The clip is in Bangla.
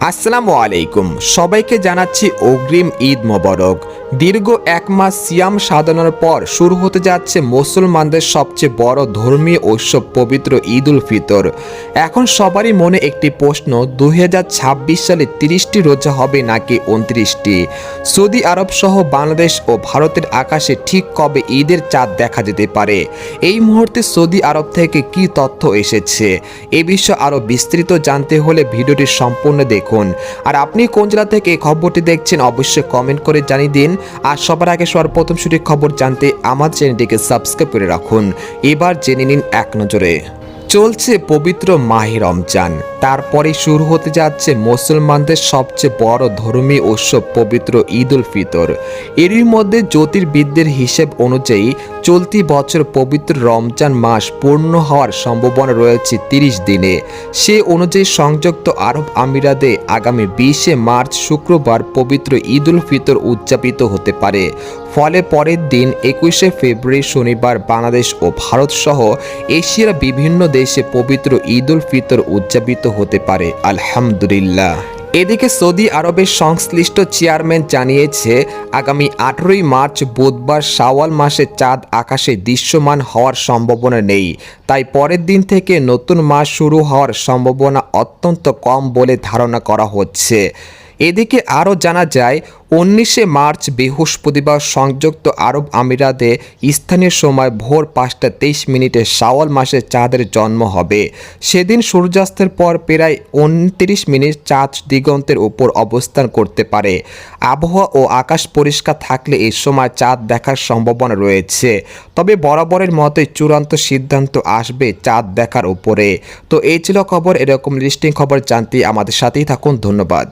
আসসালামু আলাইকুম। সবাইকে জানাচ্ছি অগ্রিম ঈদ মোবারক। দীর্ঘ এক মাস সিয়াম সাধনার পর শুরু হতে যাচ্ছে মুসলমানদের সবচেয়ে বড় ধর্মীয় উৎসব পবিত্র ঈদ উল ফিতর। এখন সবারই মনে একটি প্রশ্ন, 2026 সালে 30টি রোজা হবে নাকি 29টি? সৌদি আরব সহ বাংলাদেশ ও ভারতের আকাশে ঠিক কবে ঈদের চাঁদ দেখা যেতে পারে? এই মুহূর্তে সৌদি আরব থেকে কি তথ্য এসেছে? এ বিষয়ে আরও বিস্তৃত জানতে হলে ভিডিওটি সম্পূর্ণ দেখুন। আর আপনি কোন জেলা থেকে এই খবরটি দেখছেন অবশ্যই কমেন্ট করে জানিয়ে দিন। আর সবার আগে সর্বপ্রথম সঠিক খবর জানতে আমার চ্যানেলটিকে সাবস্ক্রাইব করে রাখুন। এবার জেনে নিন এক নজরে। চলছে পবিত্র মাহে রমজান, তারপরে শুরু হতে যাচ্ছে মুসলমানদের সবচেয়ে বড় ধর্মীয় উৎসব পবিত্র ঈদ উল ফিতর। এরই মধ্যে জ্যোতির্বিদদের হিসেব অনুযায়ী চলতি বছর পবিত্র রমজান মাস পূর্ণ হওয়ার সম্ভাবনা রয়েছে 30 দিনে। সে অনুযায়ী সংযুক্ত আরব আমিরাতে আগামী 20শে মার্চ শুক্রবার পবিত্র ঈদ উল ফিতর উদযাপিত হতে পারে। ফলে পরের দিন 21শে ফেব্রুয়ারি শনিবার বাংলাদেশ ও ভারত সহ এশিয়ার বিভিন্ন দেশে পবিত্র ঈদ উল ফিতর উদযাপিত হতে পারে। আলহামদুলিল্লাহ। এদিকে সৌদি আরবের সংশ্লিষ্ট চেয়ারম্যান জানিয়েছে, আগামী 18ই মার্চ বুধবার শাওয়াল মাসে চাঁদ আকাশে দৃশ্যমান হওয়ার সম্ভাবনা নেই। তাই পরের দিন থেকে নতুন মাস শুরু হওয়ার সম্ভাবনা অত্যন্ত কম বলে ধারণা করা হচ্ছে। এদিকে আরও জানা যায়, 19শে মার্চ বৃহস্পতিবার সংযুক্ত আরব আমিরাতে স্থানীয় সময় ভোর 5টা 23 মিনিটে শাওয়াল মাসে চাঁদের জন্ম হবে। সেদিন সূর্যাস্তের পর প্রায় 29 মিনিট চাঁদ দিগন্তের উপর অবস্থান করতে পারে। আবহাওয়া ও আকাশ পরিষ্কার থাকলে এই সময় চাঁদ দেখার সম্ভাবনা রয়েছে। তবে বরাবরের মতোই চূড়ান্ত সিদ্ধান্ত আসবে চাঁদ দেখার উপরে। তো এই ছিল খবর। এরকম লিস্টিং খবর জানতে আমাদের সাথেই থাকুন। ধন্যবাদ।